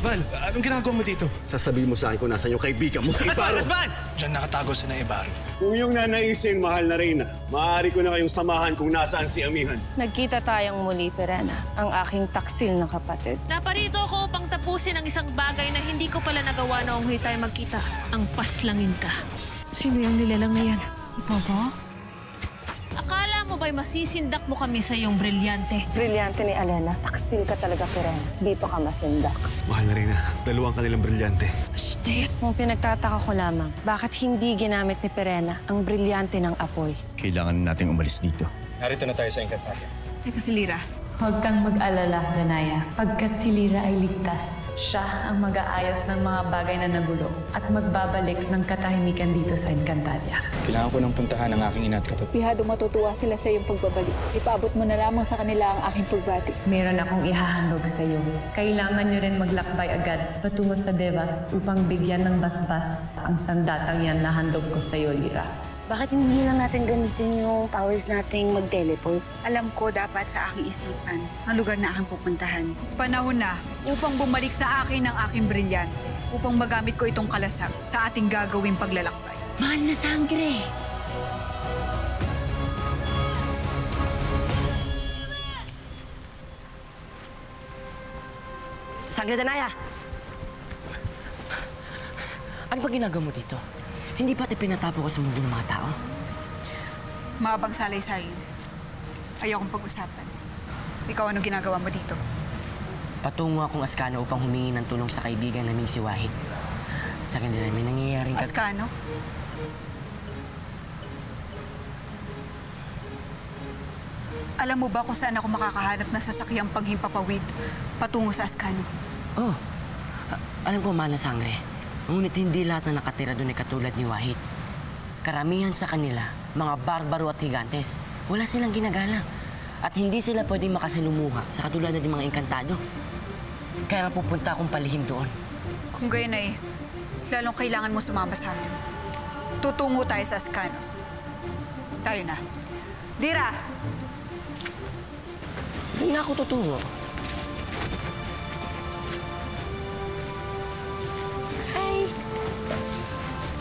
Val, anong ginagawa mo dito? Sasabihin mo sa akin kung nasan yung kaibigan mo, si Ibaro! Asban! Diyan nakatago si na Ibaro. Kung iyong nanaisin, mahal na Reyna, maaari ko na kayong samahan kung nasaan si Amihan. Nagkita tayong muli, Perena, ang aking taksil na kapatid. Naparito ako upang tapusin ang isang bagay na hindi ko pala nagawa noong huli tayo magkita. Ang paslangin ka. Sino yung nilalang na yan? Si Popo? Akala mo ba'y masisindak mo kami sa iyong brilyante? Brilyante ni Alena, taksil ka talaga, Perena. Dito ka masindak. Mahal na Reyna, dalawang kanilang brilyante. Step! Kung pinagtataka ko lamang, bakit hindi ginamit ni Perena ang brilyante ng apoy? Kailangan nating umalis dito. Narito na tayo sa Encantadia. Teka si Lyra. Huwag kang mag-alala, Danaya. Pagkat si Lyra ay ligtas, siya ang mag-aayos ng mga bagay na nagulo at magbabalik ng katahimikan dito sa Encantadia. Kailangan ko nang puntahan ang aking ina at kapatid. Pihado matutuwa sila sa iyong pagbabalik. Ipaabot mo na lamang sa kanila ang aking pagbati. Meron akong ihahandog sa iyo. Kailangan niyo rin maglakbay agad patungo sa Devas upang bigyan ng basbas ang sandatang yan na handog ko sa iyo, Lyra. Bakit hindi lang natin gamitin yung powers nating mag-teleport? Alam ko dapat sa aking isipan ang lugar na aking pupuntahan. Panahon na upang bumalik sa akin ang aking brilyante. Upang magamit ko itong kalasag sa ating gagawing paglalakbay. Mahal na sangre! Sangre Danaya! Ano ba ginagawa mo dito? Hindi ba't ipinatapo ko sa mundo ng mga tao? Mabang salaysay. Ayokong pag-usapan. Ikaw ano ginagawa mo dito? Patungo akong Ascano upang humingi ng tulong sa kaibigan naming si Wahid. Sa akin din namin nangyayaring... Ascano? Alam mo ba kung saan ako makakahanap ng sasakyang panghimpapawid patungo sa Ascano? Oh, alam ko mahal na sangre. Ngunit hindi lahat na nakatira doon ay katulad ni Wahid. Karamihan sa kanila, mga barbaro at higantes. Wala silang ginagalang. At hindi sila pwedeng makasalumuha sa katulad ng mga engkantado. Kaya nga pupunta akong palihim doon. Kung gayon ay, lalong kailangan mo sumama sa amin. Tutungo tayo sa Ascano. Tayo na. Lyra! Hindi na ako tutungo.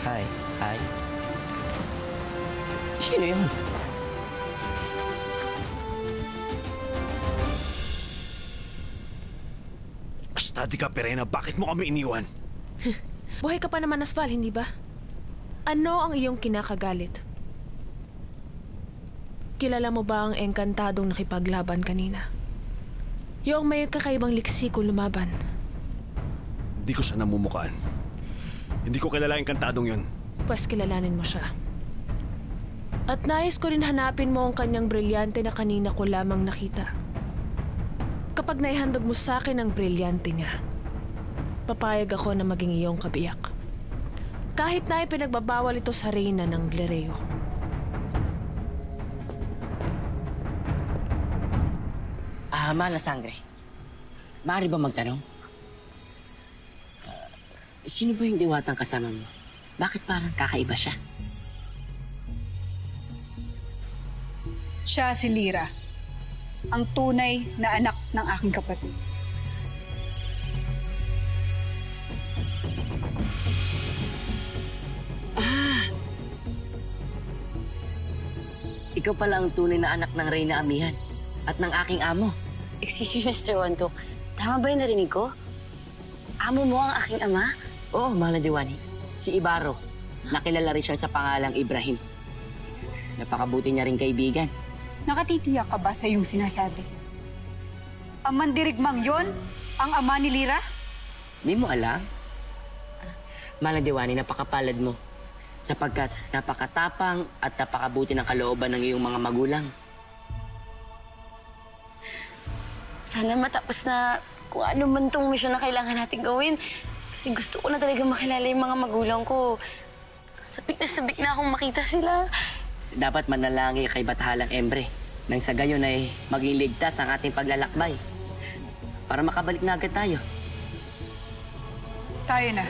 Hi. Hi. Sino yun? Astadi ka, Perena. Bakit mo kami iniwan? Buhay ka pa naman, Asval, hindi ba? Ano ang iyong kinakagalit? Kilala mo ba ang engkantadong nakipaglaban kanina? Yung may kakaibang liksi kung lumaban. Hindi ko siya namumukaan. Hindi ko kilala ang kantadong yun. Pues kilalanin mo siya. At nais ko rin hanapin mo ang kanyang brilyante na kanina ko lamang nakita. Kapag naihandog mo sa akin ang brilyante niya, papayag ako na maging iyong kabiyak. Kahit na ipinagbabawal ito sa reyna ng Glereo. Mahal na sangre. Maaari ba magtanong? Sino ba yung diwatang kasama mo? Bakit parang kakaiba siya? Siya si Lyra. Ang tunay na anak ng aking kapatid. Ikaw pala ang tunay na anak ng Reyna Amihan at ng aking amo. Excuse me, Mr. Wanto. Tama ba yung narinig ko? Amo mo ang aking ama? Oo, mahal na Diwani. Si Ibaro. Nakilala rin siya sa pangalang Ibrahim. Napakabuti niya rin kaibigan. Nakatitiyak ka ba sa iyong sinasabi? Ang mandirigmang yon ang ama ni Lyra? Di mo alam? Mahal na Diwani, napakapalad mo. Sapagkat napakatapang at napakabuti ng kalooban ng iyong mga magulang. Sana matapos na kung ano man tong misyon na kailangan natin gawin. Kasi gusto ko na talaga makilala yung mga magulang ko. Sabik na akong makita sila. Dapat manalangin kay Batahalang Embre nang sa gayon ay maging ligtas ang ating paglalakbay. Para makabalik na agad tayo. Tayo na.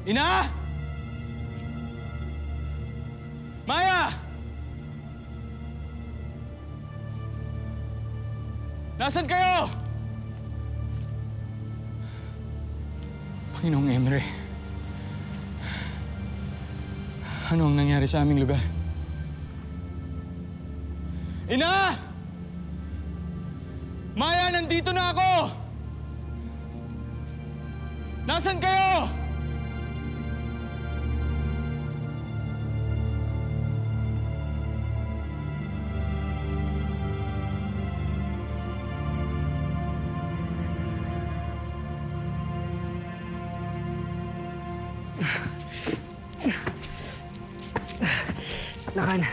Ina! Maya! Nasaan kayo? Panginoong Emre, ano ang nangyari sa aming lugar? Ina! Maya, nandito na ako! Nasaan kayo? Lakan.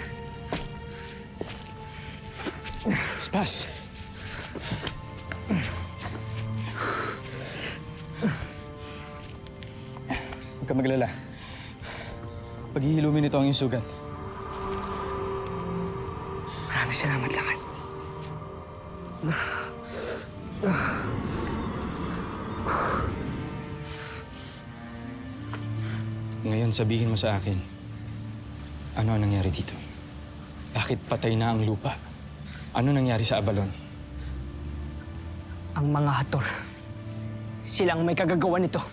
Spas. Huwag ka maglala. Paghihilumin ito ang iyong sugat. Maraming salamat, Lakan. Ngayon, sabihin mo sa akin, ano ang nangyari dito? Bakit patay na ang lupa? Ano nangyari sa Avalon? Ang mga hator, silang may kagagawan nito.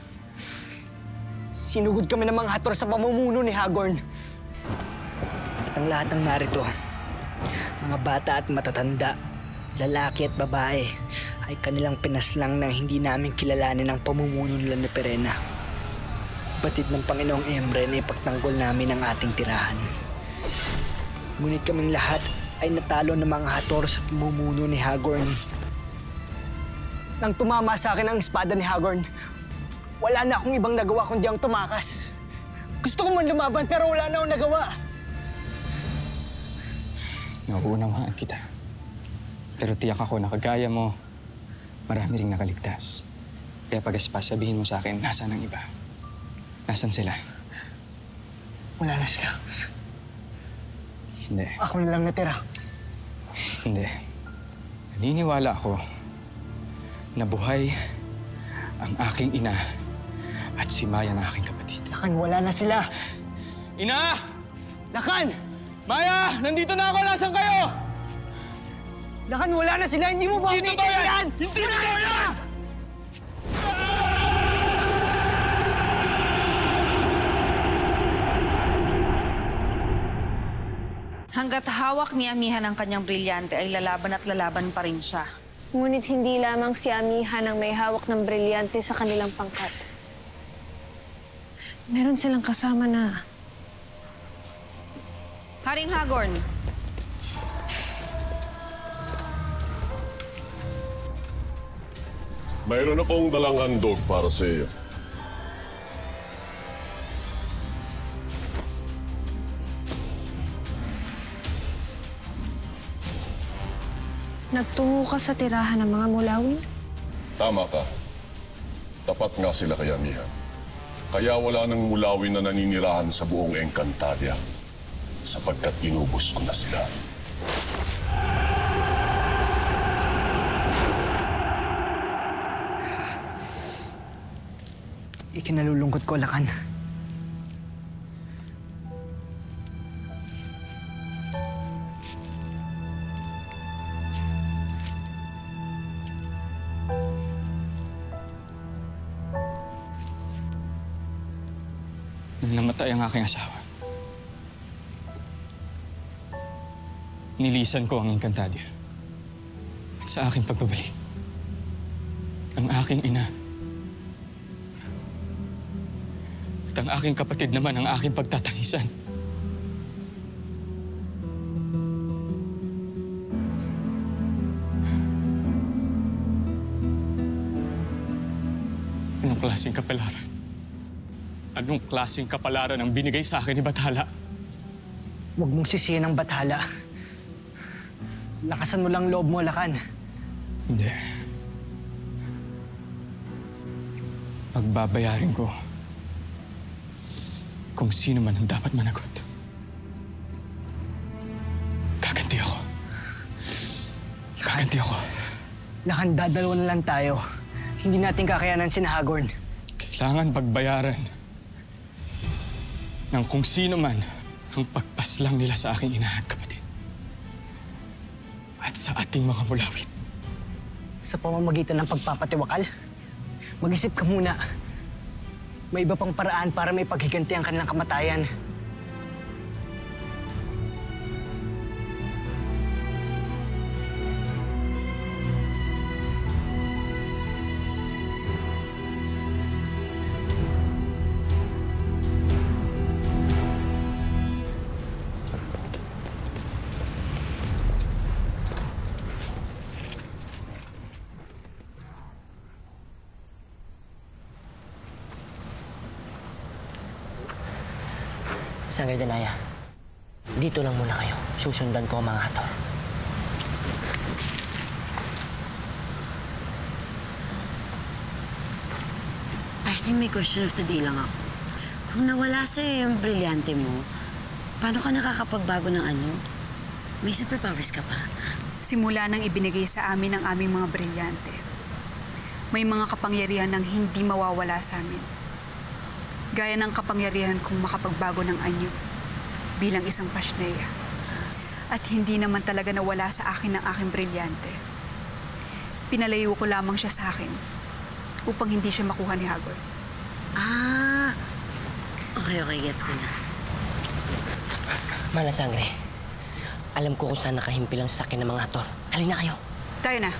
Sinugod kami ng mga hator sa pamumuno ni Hagorn. At ang lahat ng narito, mga bata at matatanda, lalaki at babae, ay kanilang pinaslang nang hindi namin kilalanin ang pamumuno nila ni Perena. Batid ng Panginoong Emre na ipagtanggol namin ang ating tirahan. Ngunit kaming lahat ay natalo ng mga hator sa pamumuno ni Hagorn. Nang tumama sa akin ang espada ni Hagorn, wala na akong ibang nagawa kundi ang tumakas. Gusto ko man lumaban pero wala na akong nagawa. Nauunawaan kita. Pero tiyak ako na kagaya mo, marami ring nakaligtas. Kaya pag-aspas, sabihin mo sa akin, nasaan ang iba? Nasaan sila? Wala na sila. Hindi. Ako na lang natira. Hindi. Naniniwala ako na buhay ang aking ina at si Maya na aking kapatid. Lakan, wala na sila. Ina! Lakan! Maya! Nandito na ako! Nasaan kayo? Lakan, wala na sila! Hindi mo ba Hindi totoo yan! Hindi totoo yan! Hanggat hawak ni Amihan ang kanyang brilyante ay lalaban at lalaban pa rin siya. Ngunit hindi lamang si Amihan ang may hawak ng brilyante sa kanilang pangkat. Meron silang kasama na. Haring Hagorn. Mayroon akong dalang handog para sa iyo. Nagtungo ka sa tirahan ng mga mulawin? Tama ka. Tapat nga sila kay Amihan. Kaya wala nang mulawin na naninirahan sa buong Encantadia. Sapagkat inubos ko na sila. Ikinalulungkot ko, Lakan. Nang namatay ang aking asawa, nilisan ko ang Encantadia. At sa aking pagbabalik, ang aking ina at ang aking kapatid naman ang aking pagtatangisan. Anong klaseng kapalaran? Anong klaseng kapalaran ang binigay sa akin ni Bathala? Huwag mong sisihin ang Bathala. Lakasan mo lang loob mo, Lakan. Hindi. Pagbabayarin ko kung sino man ang dapat managot. Gaganti ako. Gaganti ako. Lakan, dadalawa na lang tayo. Hindi natin kakayanan si Hagorn. Kailangan pagbayaran ng kung sino man ang pagpaslang nila sa aking ina at kapatid. At sa ating mga mulawit. Sa pamamagitan ng pagpapatiwakal, mag-isip ka muna. May iba pang paraan para may paghiganti ang kanilang kamatayan. Sangre Danaya, dito lang muna kayo. Susundan ko ang mga hator. Actually, may question of the day lang ako. Kung nawala sa'yo yung brilyante mo, paano ka nakakapagbago ng ano? May superpowers ka pa? Simula nang ibinigay sa amin ang aming mga brilyante, may mga kapangyarihan ng hindi mawawala sa amin. Gaya ng kapangyarihan kong makapagbago ng anyo bilang isang Pashnea. At hindi naman talaga nawala sa akin ang aking brilyante. Pinalayo ko lamang siya sa akin upang hindi siya makuha ni Hagor. Ah, okay, gets ko na. Malasangre, alam ko kung saan nakahimpi lang sa akin ng mga hator. Halina kayo. Tayo na.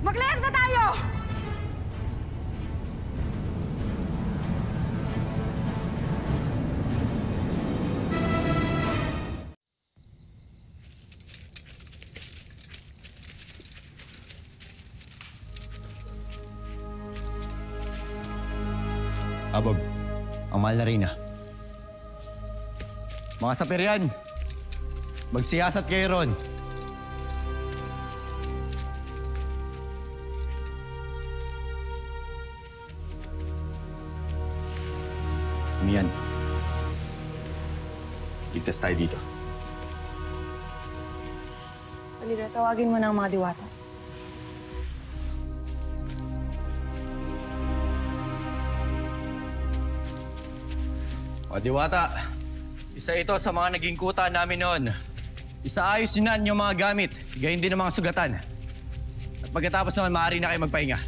Mag-layer na tayo! Abog, ang mahal na Reyna. Mga sapiryan, magsiyasat kayo ron. Mian, ligtas tayo dito. Alira, tawagin mo na ang mga diwata. O Diwata, isa ito sa mga naging kuta namin noon. Isaayos niyo yung mga gamit, gayon din ang mga sugatan. At pagkatapos naman, maaari na kayo magpahinga.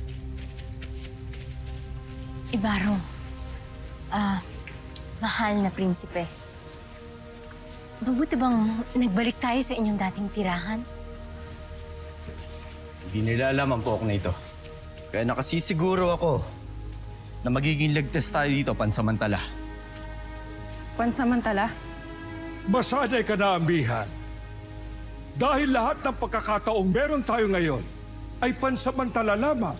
Ibaro, mahal na prinsipe. Mabuti bang nagbalik tayo sa inyong dating tirahan? Hindi nila alam ang pook na ito. Kaya nakasisiguro ako na magiging ligtas tayo dito pansamantala. Pansamantala? Masanay ka na, Amihan. Dahil lahat ng pagkakataong meron tayo ngayon ay pansamantala lamang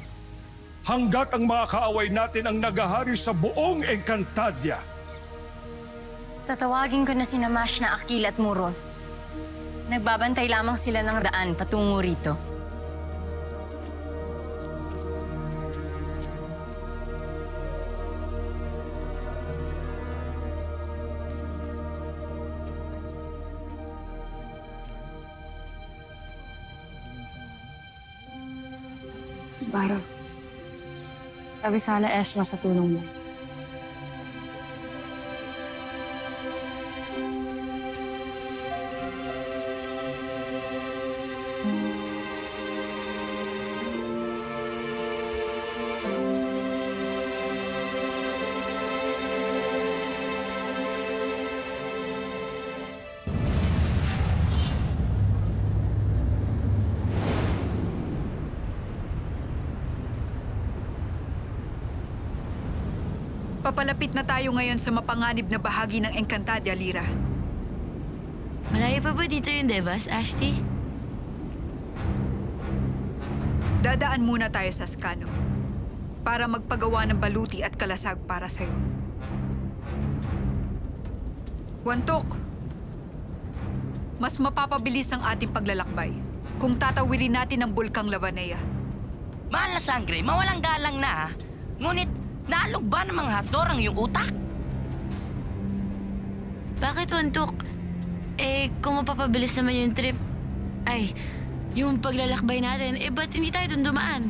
hanggat ang mga kaaway natin ang nagahari sa buong Encantadia. Tatawagin ko na sina Mash na Akil at Muros. Nagbabantay lamang sila ng daan patungo rito. Ibaro, abisala Eshma sa tulong mo. Papalapit na tayo ngayon sa mapanganib na bahagi ng Encantadia, Lyra. Malayo pa ba dito yung Devas, Ashti? Dadaan muna tayo sa Scano para magpagawa ng baluti at kalasag para sa'yo. Wantok, mas mapapabilis ang ating paglalakbay kung tatawirin natin ang Bulkang Lavanea. Mahal na sangre, mawalang galang na. Ngunit, naalog ba ng mga hotdog ang iyong utak? Bakit, Wantok? Kung mapapabilis naman yung trip, yung paglalakbay natin, ba't hindi tayo dun dumaan?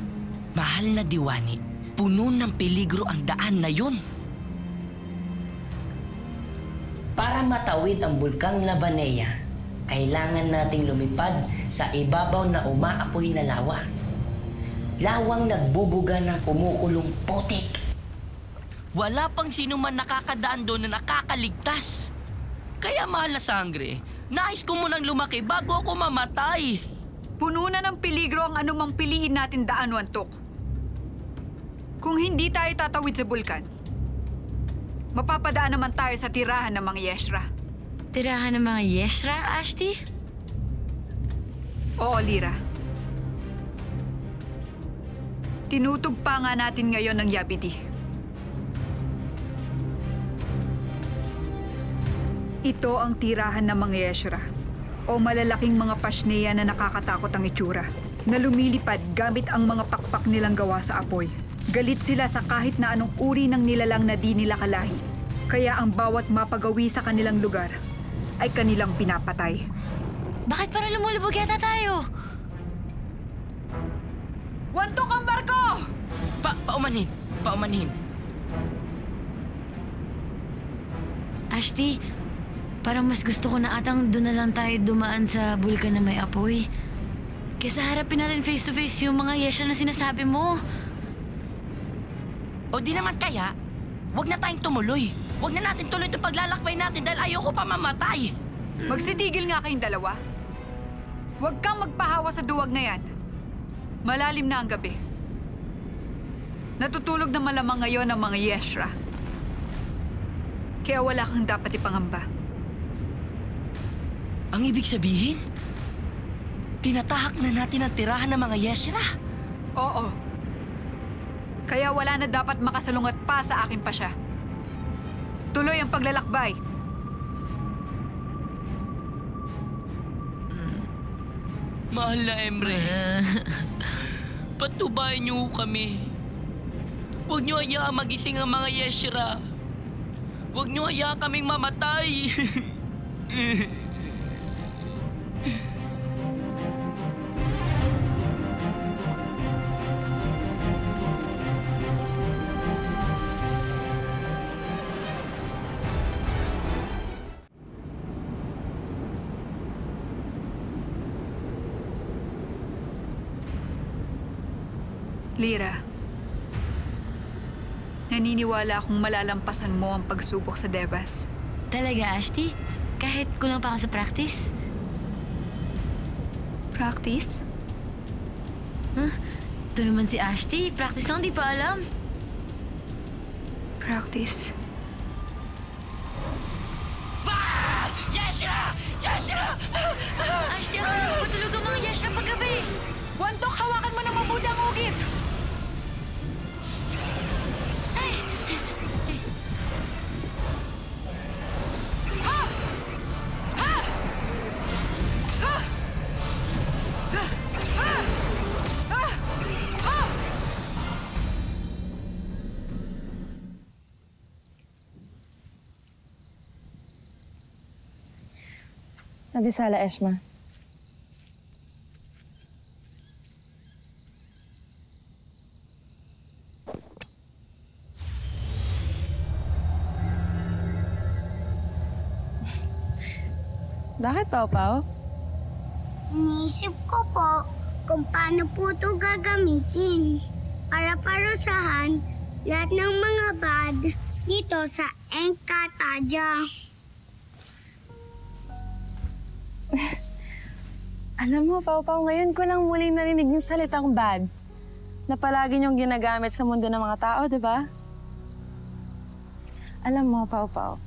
Mahal na Diwani, puno ng peligro ang daan na yun. Para matawid ang Bulkang Lavanea, kailangan nating lumipad sa ibabaw na umaapoy na lawa. Lawang nagbubuga ng kumukulong putik. Wala pang sino man nakakadaan doon na nakakaligtas. Kaya mahal na sangre, nais ko munang lumaki bago ako mamatay. Puno na ng peligro ang anumang piliin natin daan, Wantok. Kung hindi tayo tatawid sa bulkan, mapapadaan naman tayo sa tirahan ng mga Yeshra. Tirahan ng mga Yeshra, Ashti? Oo, Lyra. Tinutugpa nga natin ngayon ng Yabidi. Ito ang tirahan ng mga Yeshra, o malalaking mga pasneya na nakakatakot ang itsura, na lumilipad gamit ang mga pakpak nilang gawa sa apoy. Galit sila sa kahit na anong uri ng nilalang na di nila kalahi, kaya ang bawat mapagawi sa kanilang lugar ay kanilang pinapatay. Bakit para lumulubog yata tayo? Wantok ang barko! Paumanhin! Paumanhin! Ashti, parang mas gusto ko na atang doon na lang tayo dumaan sa bulkan na may apoy. Kaysa harapin natin face to face yung mga Yeshra na sinasabi mo. O di naman kaya, wag na tayong tumuloy. Wag na natin tuloy itong paglalakbay natin dahil ayoko pa mamatay. Magsitigil nga kayong dalawa. Huwag kang magpahawa sa duwag na yan. Malalim na ang gabi. Natutulog na malamang ngayon ang mga Yeshra. Kaya wala kang dapat ipangamba. Ang ibig sabihin, tinatahak na natin ang tirahan ng mga Yeshra. Oo. Kaya wala na dapat makasalungat pa sa akin pa siya. Tuloy ang paglalakbay. Mahal na Emre, patubayan niyo kami. Huwag niyo hayaan magising ang mga Yeshra. Huwag niyo hayaan kaming mamatay. Lyra, naniniwala akong malalampasan mo ang pagsubok sa Devas. Talaga, Ashti? Kahit kulang pa ako sa practice? Practice? Huh? Ito naman si Ashti. Practice lang, di pa alam. Practice? Yeshra! Yeshra! Ashti, ako na matulog ang mga Yeshra paggabi. Wantok, hawakan mo ng mabuti ang ugit! Nabisala, Eshma. Bakit, Pao-Pao? Iniisip ko po kung paano po ito gagamitin para parusahan lahat ng mga bad dito sa Encantadia. Alam mo, Pao-Pao, ngayon ko lang muling narinig yung salitang bad na palagi niyong ginagamit sa mundo ng mga tao, di ba? Alam mo, Pao-Pao,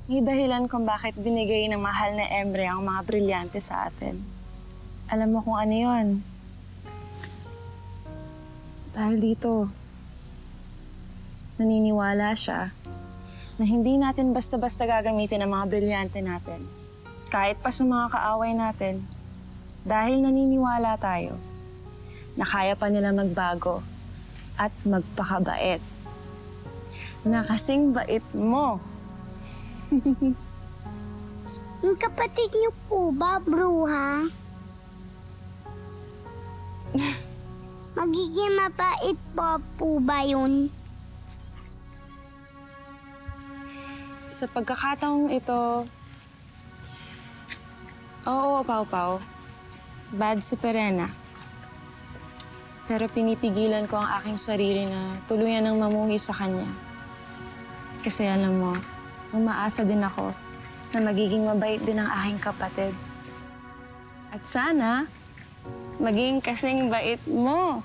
May dahilan kung bakit binigay ng mahal na Emre ang mga brilyante sa atin. Alam mo kung ano yun? Dahil dito, naniniwala siya na hindi natin basta-basta gagamitin ang mga brilyante natin. Kahit pa sa mga kaaway natin, dahil naniniwala tayo na kaya pa nila magbago at magpakabait. Na kasing bait mo. Yung kapatid niyo po ba, bruha? Magiging mabait po ba yun? Sa pagkakataong ito, oo, Pau-Pau. Bad si Perena. Pero pinipigilan ko ang aking sarili na tuluyan ng mamuhi sa kanya. Kasi alam mo, umaasa din ako na magiging mabait din ang aking kapatid. At sana, maging kasing bait mo.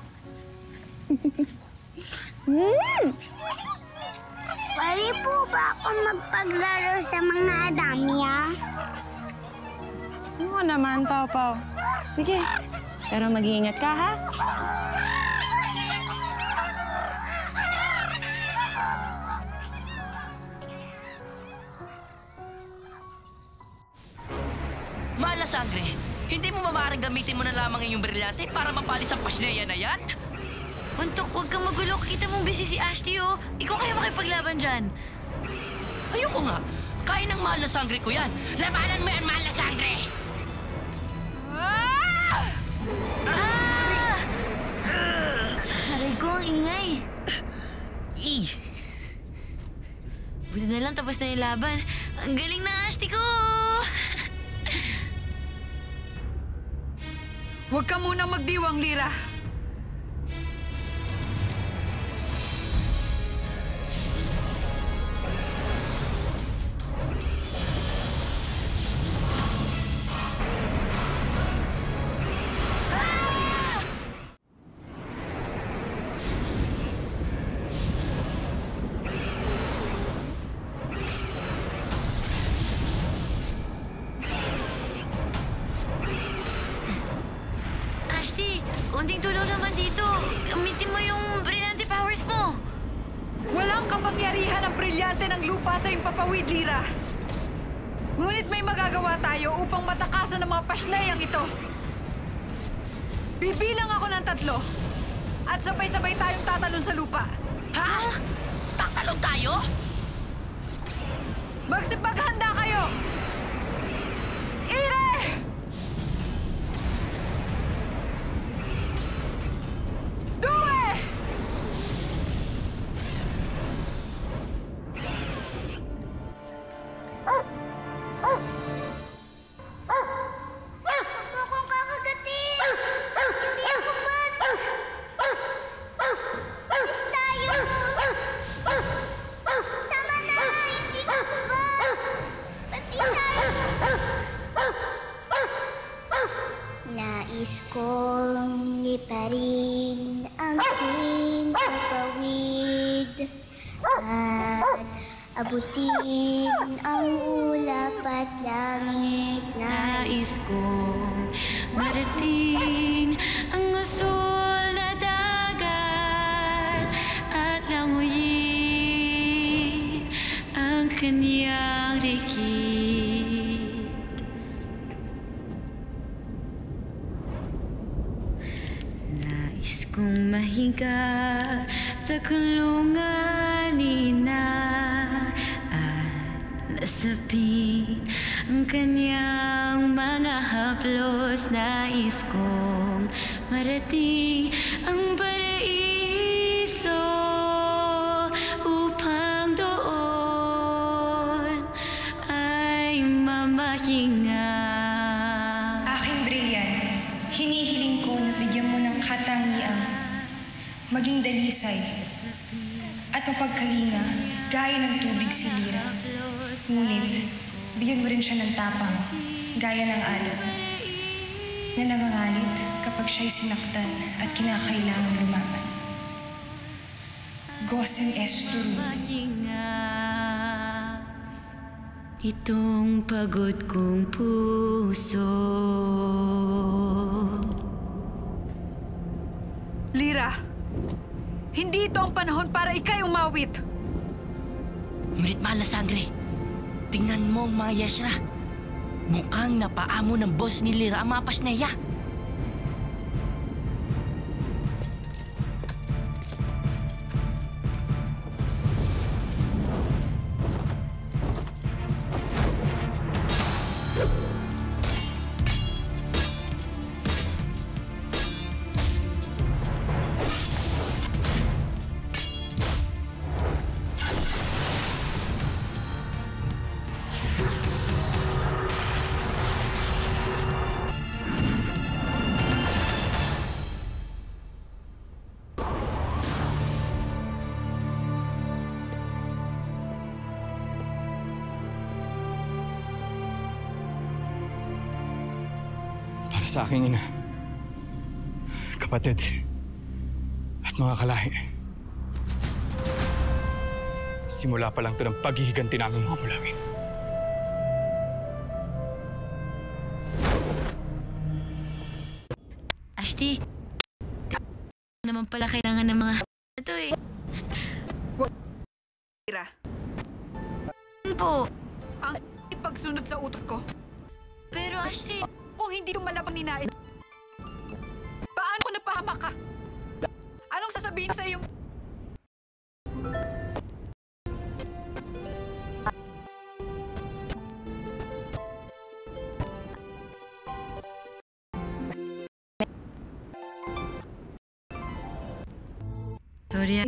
Pwede po ba ako magpaglaro sa mga adamya? Oo naman, Pau-Pau. Sige, pero mag-iingat ka, ha? Mahal na sangre, hindi mo maaaring gamitin mo na lamang yung brilyante para mapalis ang pasneya na yan? Mantok, huwag kang magulo. Kita mong busy si Ashley, oh. Ikaw kaya makipaglaban dyan. Ayoko nga. Kaya ng mahal na sangre ko yan. Labanan mo yan, mahal na sangre! Aray ko, ang ingay. Buti na lang tapos na yung laban. Ang galing na Ashley ko! Huwag ka munang magdiwang, Lira. Ashley, konting tulong naman dito. Gamitin mo yung brilliant powers mo. Walang kapangyarihan ang brilyante ng lupa sa impapawid, Lira. Ngunit may magagawa tayo upang matakasan ang mga pasnayang ito. Bibilang ako ng 3 at sabay-sabay tayong tatalon sa lupa. Ha? Tatalon tayo? Magsipaghanda kayo! Ire! Due! Huwag mo akong kakagatin! Hindi ako bad! Alis tayo! Tama na! Hindi ako bad! Pati tayo! Nais kong liparin ang aking papawid at abutin ang ulap at langit. Nais kong marating ang asul na dagat at languyin ang kanyang rikit. Nais kong mahiga sa kulungan ni Ina at nasapin ang kanyang mga haplos. Nais kong marating ang paraiso upang doon ay mamahinga. Aking brilyante, hinihiling ko na bigyan mo ng katangiang maging dalisay at mapagkalinga gaya ng tubig si Lira. Ngunit, bigyan mo rin siya ng tapang gaya ng alon na nangangalit kapag siya'y sinaktan at kinakailangan lumaban. Gosen Esturu. itong pagod kong puso. Lira, hindi ito ang panahon para ikay umawit. Ngunit mahal na sangre, tingnan mo ang mga Yeshra. Mukhang napaamo ng boss ni Lira ang mga pasneya. Para sa aking ina, kapatid, at mga kalahi. Simula pa lang ito ng paghihiganti namin mga mulawin. Ashti, naman pala kailangan ng mga ito eh. Lira, Ano po? ang pagsunod sa utos ko. Pero Ashti, Kung hindi tumalabang ni Nais, paano ko napahamak ka? Anong sasabihin ko sa iyong... Gloria.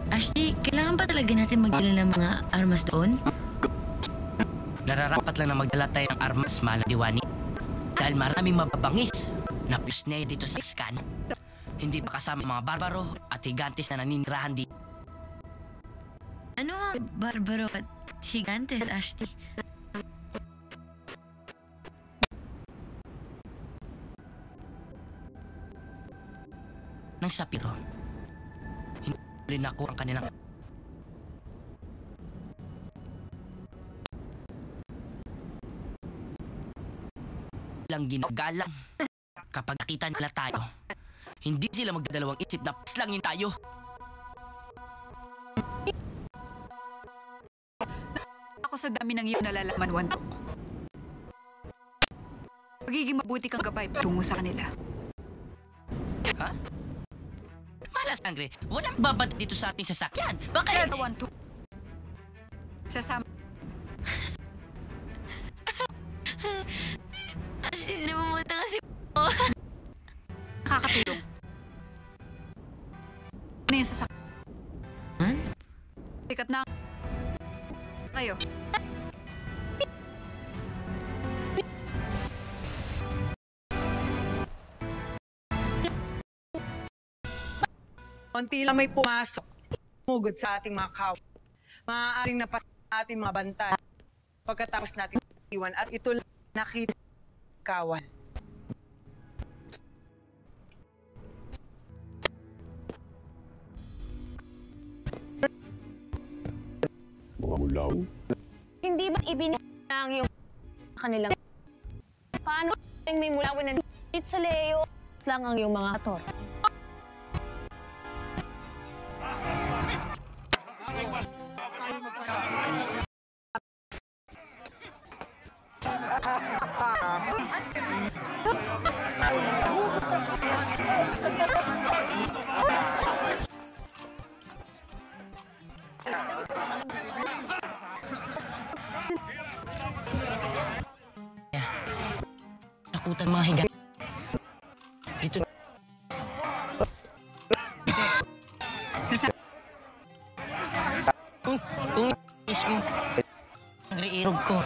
Ashley, kailangan ba talaga natin magdala ng mga armas doon? Nararapat lang na magdala tayo ng armas, Mana Diwani. Dahil maraming mababangis na pisney dito sa Iskan. Hindi pa kasama mga barbaro at higantes na naninirahan dito. Ano ang barbaro at higantes, Ashley? Ng sapiro. Hindi na ako ang kanilang... lang ginagalang. Kapag nakita nila tayo, hindi sila magdadalawang isip na paslangin tayo. Ako sa dami ng iyong nalalaman, Wantok. Magiging mabuti kang gabay tungo sa kanila. Ha? Malas, Sangre. Walang babad dito sa ating sasakyan. Bakit? Siya, Wantok. Sasama. Ashley, namumuta kasi po. Nakakatulong. Ano yung sasakyan? Sikat na kayo. Konti lang may pumasok, mugod sa ating mga kaw. Maaaring napatay ating mga bantay pagkatapos natin iwan at ito lang nakita sa kawan. Mga mulaw? Hindi ba ibinigay ang iyong kanilang... Paano may mulawin na dito sa Leo? Lang ang iyong mga ator. Takutan mga higa. Ito. Kung mismo, ang riirog ko.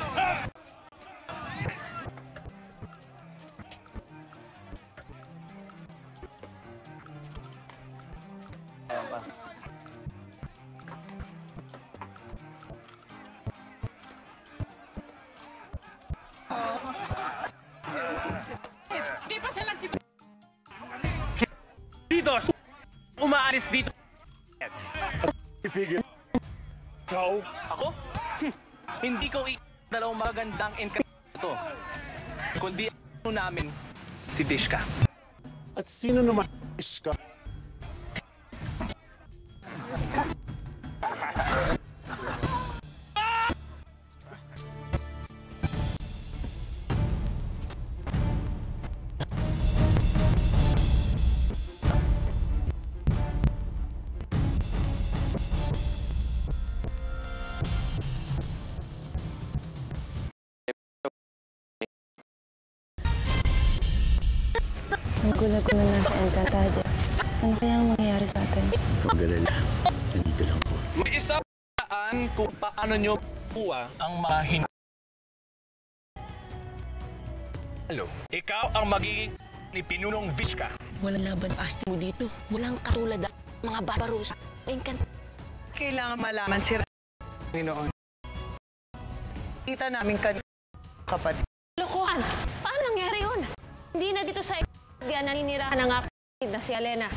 umaalis dito. Ipigil. Ikaw? Ako? Hindi ko dalawang magandang to. Kundi namin si Dishka. At sino naman Dishka? Ang gulag ko na nasa Encantadia. Ano kaya ang mangyayari sa atin? Huwag galala. Nandito lang po. May isang paraan kung paano nyo buwa ang mga Hello, ikaw ang magiging ni Pinunong Dishka. Walang laban asti mo dito. Walang katulad ng mga barbaros. Kailangan malaman si Panginoon. Kita namin kapatid. Lokohan! Paano nangyari yun? Hindi na dito sa naninirahan ng aking na si Alena.